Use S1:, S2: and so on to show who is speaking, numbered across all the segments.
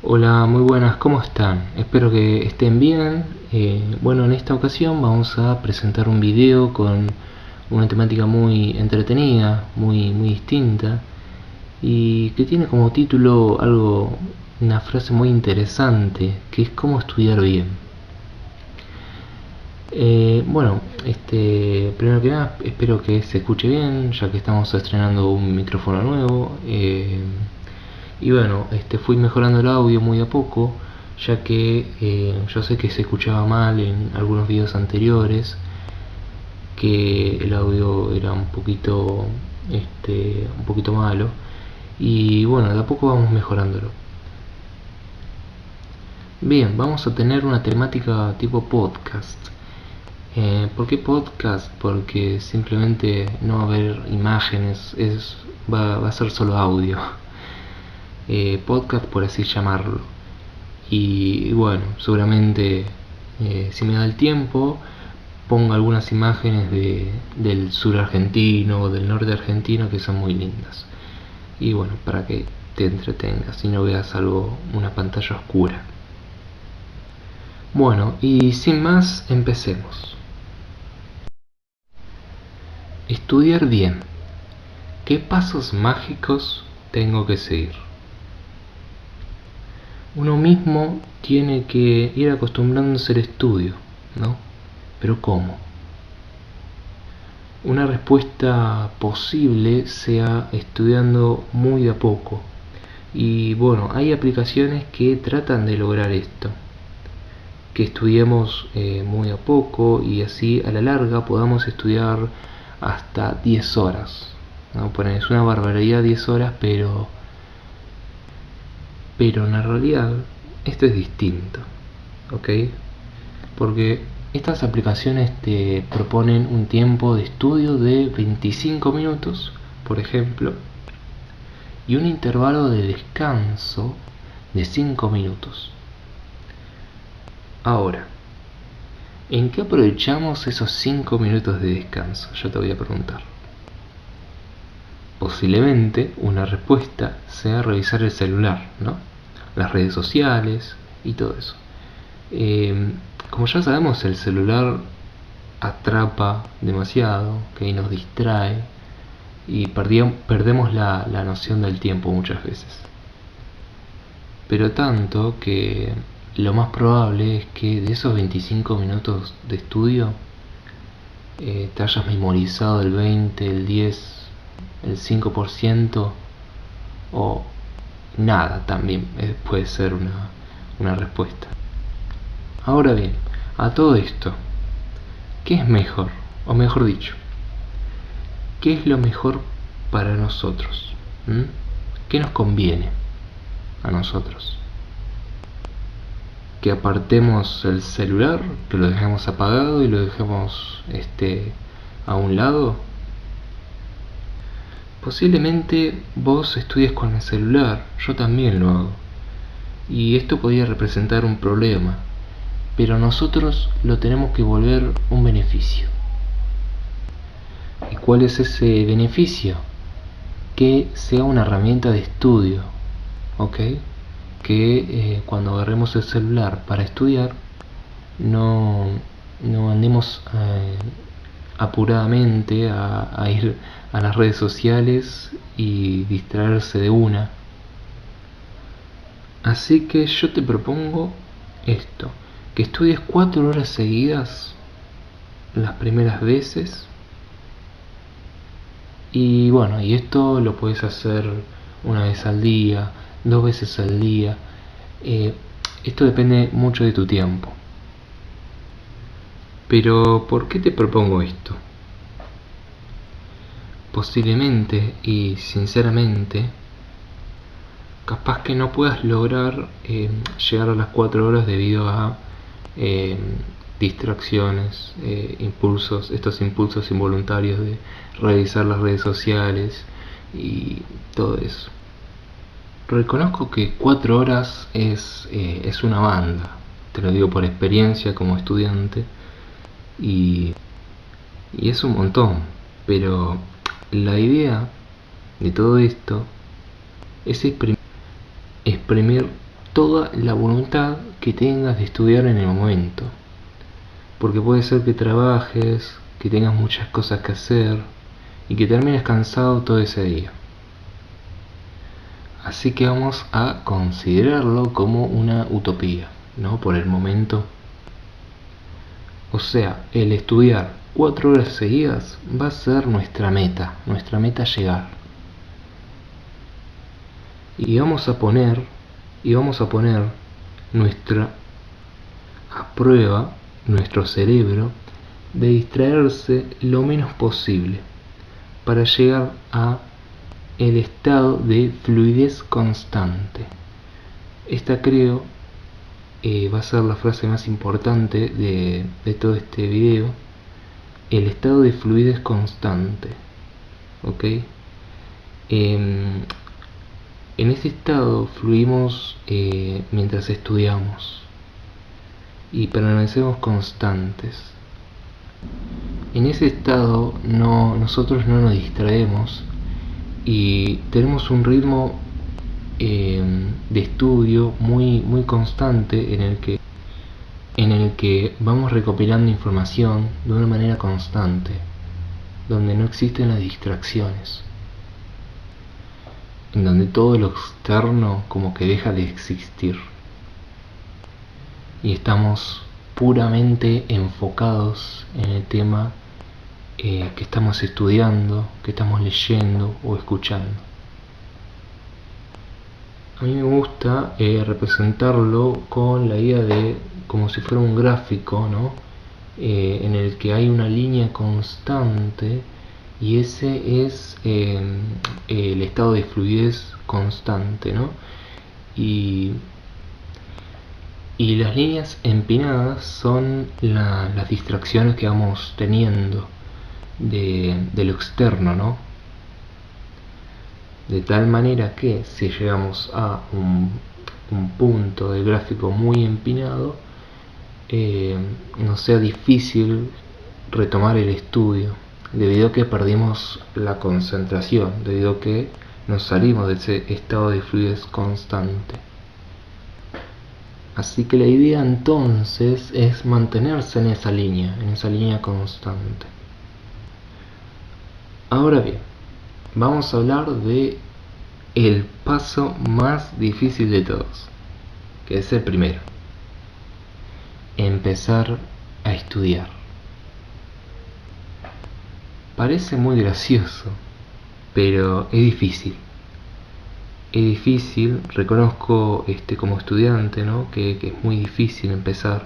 S1: Hola, muy buenas, ¿cómo están? Espero que estén bien. Bueno, en esta ocasión vamos a presentar un video con una temática muy entretenida, muy distinta y que tiene como título una frase muy interesante, que es cómo estudiar bien. Primero que nada, espero que se escuche bien, ya que estamos estrenando un micrófono nuevo. Fui mejorando el audio muy a poco, ya que yo sé que se escuchaba mal en algunos videos anteriores, que el audio era un poquito malo. Y bueno, de a poco vamos mejorándolo. Bien, vamos a tener una temática tipo podcast. ¿Por qué podcast? Porque simplemente no va a haber imágenes, va a ser solo audio. Podcast por así llamarlo. Y bueno, seguramente si me da el tiempo pongo algunas imágenes del sur argentino o del norte argentino que son muy lindas. Y bueno, para que te entretengas y no veas una pantalla oscura. Bueno, y sin más, empecemos. Estudiar bien. ¿Qué pasos mágicos tengo que seguir? Uno mismo tiene que ir acostumbrándose al estudio, ¿no? Pero ¿cómo? Una respuesta posible sea estudiando muy de a poco. Y bueno, hay aplicaciones que tratan de lograr esto. Que estudiemos muy a poco y así a la larga podamos estudiar hasta 10 horas. ¿No? Es una barbaridad 10 horas, pero en la realidad esto es distinto. ¿Ok? Porque estas aplicaciones te proponen un tiempo de estudio de 25 minutos, por ejemplo, y un intervalo de descanso de 5 minutos. Ahora, ¿en qué aprovechamos esos 5 minutos de descanso? Yo te voy a preguntar. Posiblemente una respuesta sea revisar el celular, ¿no? Las redes sociales y todo eso. Como ya sabemos, el celular atrapa demasiado, que nos distrae y perdemos la noción del tiempo muchas veces. Pero tanto que lo más probable es que de esos 25 minutos de estudio te hayas memorizado el 20, el 10, el 5% o nada también puede ser una respuesta. Ahora bien, a todo esto, ¿qué es mejor? O mejor dicho, ¿qué es lo mejor para nosotros? ¿Mm? ¿Qué nos conviene a nosotros? ¿Que apartemos el celular, que lo dejemos apagado y lo dejemos a un lado? Posiblemente vos estudies con el celular, yo también lo hago. Y esto podría representar un problema, pero nosotros lo tenemos que volver un beneficio. ¿Y cuál es ese beneficio? Que sea una herramienta de estudio, ¿ok? Que cuando agarremos el celular para estudiar no, no andemos apuradamente a ir a las redes sociales y distraerse de una. Así que yo te propongo esto, que estudies 4 horas seguidas las primeras veces. Y bueno, y esto lo puedes hacer una vez al día, 2 veces al día. Eh, Esto depende mucho de tu tiempo. Pero ¿por qué te propongo esto? Posiblemente y sinceramente, capaz que no puedas lograr llegar a las 4 horas debido a eh, distracciones, estos impulsos involuntarios de revisar las redes sociales y todo eso. Reconozco que 4 horas es una banda, te lo digo por experiencia como estudiante, y, y es un montón, pero la idea de todo esto es exprimir toda la voluntad que tengas de estudiar en el momento. Porque puede ser que trabajes, que tengas muchas cosas que hacer y que termines cansado todo ese día. Así que vamos a considerarlo como una utopía, ¿no? Por el momento. O sea, el estudiar 4 horas seguidas va a ser nuestra meta llegar. Y vamos a poner nuestra a prueba nuestro cerebro de distraerse lo menos posible para llegar a el estado de fluidez constante. Esta creo va a ser la frase más importante de todo este video. El estado de fluidez constante. ¿Ok? En ese estado fluimos mientras estudiamos y permanecemos constantes. En ese estado nosotros no nos distraemos y tenemos un ritmo de estudio muy constante en el que vamos recopilando información de una manera constante, donde no existen las distracciones, en donde todo lo externo como que deja de existir y estamos puramente enfocados en el tema que estamos estudiando, que estamos leyendo o escuchando. A mí me gusta representarlo con la idea de como si fuera un gráfico, ¿no? En el que hay una línea constante y ese es el estado de fluidez constante, ¿no? Y las líneas empinadas son las distracciones que vamos teniendo de lo externo, ¿no? De tal manera que si llegamos a un punto del gráfico muy empinado, nos sea difícil retomar el estudio, debido a que perdimos la concentración, debido a que nos salimos de ese estado de fluidez constante. Así que la idea entonces es mantenerse en esa línea constante. Ahora bien, vamos a hablar de el paso más difícil de todos, que es el primero: empezar a estudiar. Parece muy gracioso, pero es difícil. Es difícil, reconozco como estudiante, ¿no? que es muy difícil empezar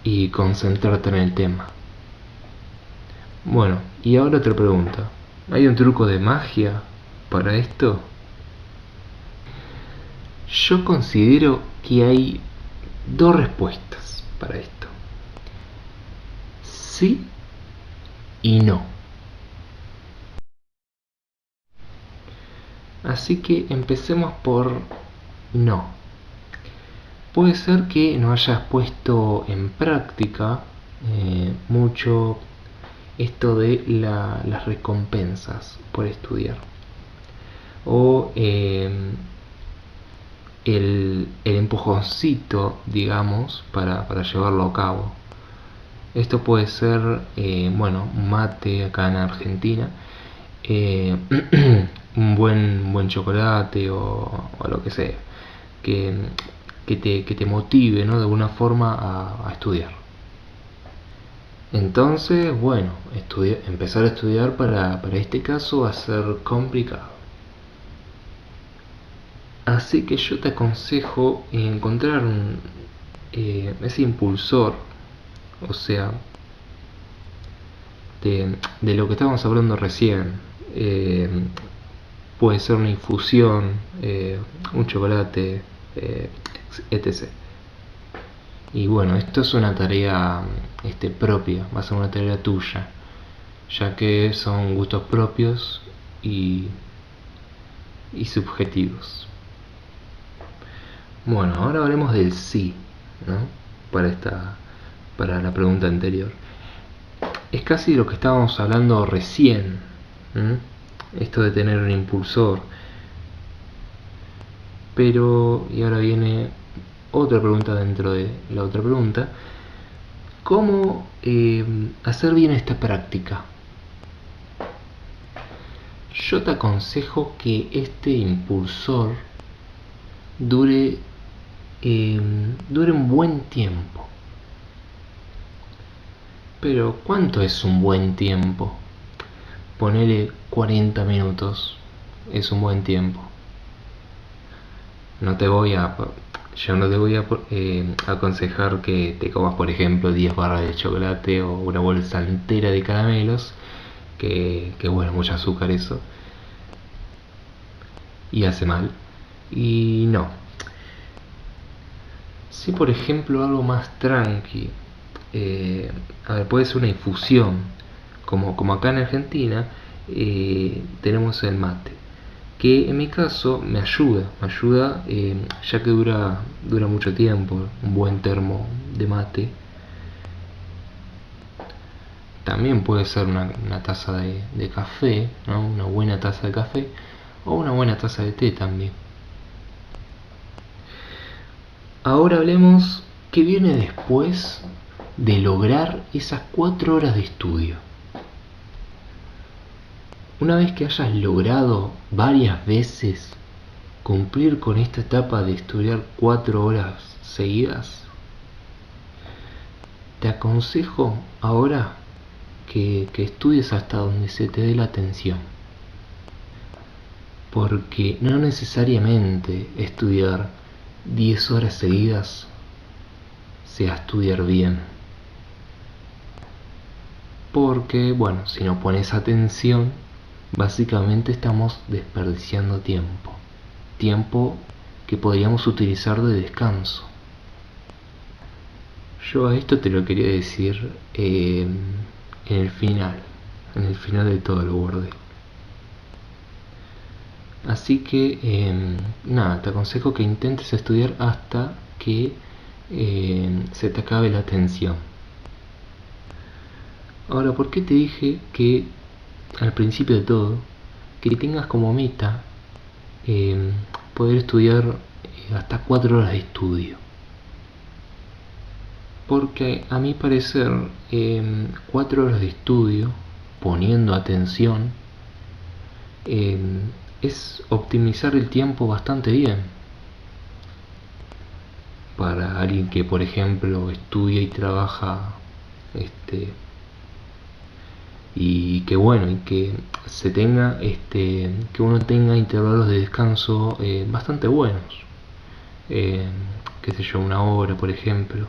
S1: y concentrarte en el tema. Bueno, y ahora otra pregunta: ¿hay un truco de magia para esto? Yo considero que hay 2 respuestas para esto: sí y no. Así que empecemos por no. Puede ser que no hayas puesto en práctica mucho esto de las recompensas por estudiar, o el empujoncito, digamos, para llevarlo a cabo. Esto puede ser, un mate acá en Argentina, un buen chocolate o lo que sea, que te motive, ¿no? De alguna forma a estudiar. Entonces, empezar a estudiar para este caso va a ser complicado. Así que yo te aconsejo encontrar ese impulsor, o sea, de lo que estábamos hablando recién. Puede ser una infusión, un chocolate, etc. Y bueno, esto es una tarea propia, va a ser una tarea tuya, ya que son gustos propios y subjetivos. Bueno, ahora hablemos del sí, ¿no? Para la pregunta anterior. Es casi lo que estábamos hablando recién, ¿m? Esto de tener un impulsor. Pero, y ahora viene otra pregunta dentro de la otra pregunta, ¿cómo hacer bien esta práctica? Yo te aconsejo que este impulsor dure, dure un buen tiempo. Pero ¿cuánto es un buen tiempo? Ponele 40 minutos, es un buen tiempo. No te voy a, yo no te voy a aconsejar que te comas, por ejemplo, 10 barras de chocolate o una bolsa entera de caramelos, que bueno, mucho azúcar eso, y hace mal. Y no. Si por ejemplo algo más tranqui, a ver, puede ser una infusión, como acá en Argentina tenemos el mate, que en mi caso me ayuda ya que dura mucho tiempo, un buen termo de mate. También puede ser una taza de café, ¿no? Una buena taza de café o una buena taza de té también. Ahora hablemos qué viene después de lograr esas 4 horas de estudio. Una vez que hayas logrado varias veces cumplir con esta etapa de estudiar 4 horas seguidas, te aconsejo ahora que estudies hasta donde se te dé la atención. Porque no necesariamente estudiar 10 horas seguidas sea estudiar bien. Porque, bueno, si no pones atención, básicamente estamos desperdiciando tiempo. Tiempo que podríamos utilizar de descanso. Yo a esto te lo quería decir en el final de todo lo borde. Así que nada, te aconsejo que intentes estudiar hasta que se te acabe la atención. Ahora, ¿por qué te dije que al principio de todo, que tengas como meta poder estudiar hasta 4 horas de estudio? Porque a mi parecer 4 horas de estudio, poniendo atención, es optimizar el tiempo bastante bien. Para alguien que, por ejemplo, estudia y trabaja, y que bueno, y que se tenga, que uno tenga intervalos de descanso bastante buenos. Qué sé yo, 1 hora, por ejemplo,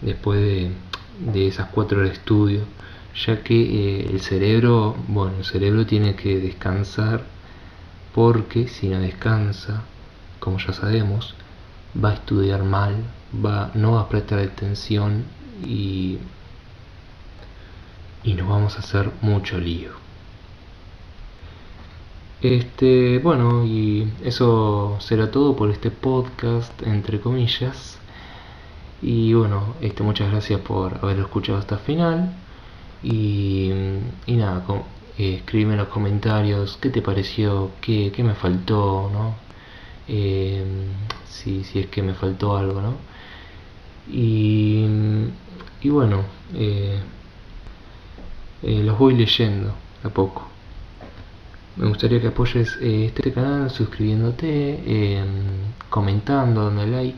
S1: después de esas 4 horas de estudio, ya que el cerebro tiene que descansar, porque si no descansa, como ya sabemos, va a estudiar mal, no va a prestar atención y nos vamos a hacer mucho lío. Bueno, y eso será todo por este podcast, entre comillas. Y bueno, muchas gracias por haberlo escuchado hasta el final. Y nada, escríbeme en los comentarios qué te pareció, qué me faltó, ¿no? Si es que me faltó algo, ¿no? Y bueno, los voy leyendo a poco. Me gustaría que apoyes este canal suscribiéndote, comentando, dando like,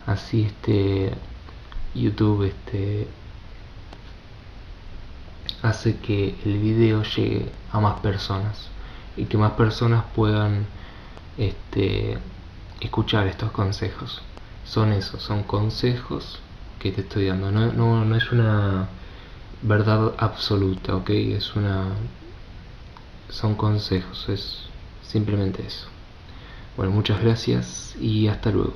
S1: así YouTube hace que el video llegue a más personas y que más personas puedan escuchar estos consejos. Son consejos que te estoy dando, no es una verdad absoluta, ¿ok? Son consejos, es simplemente eso. Bueno, muchas gracias y hasta luego.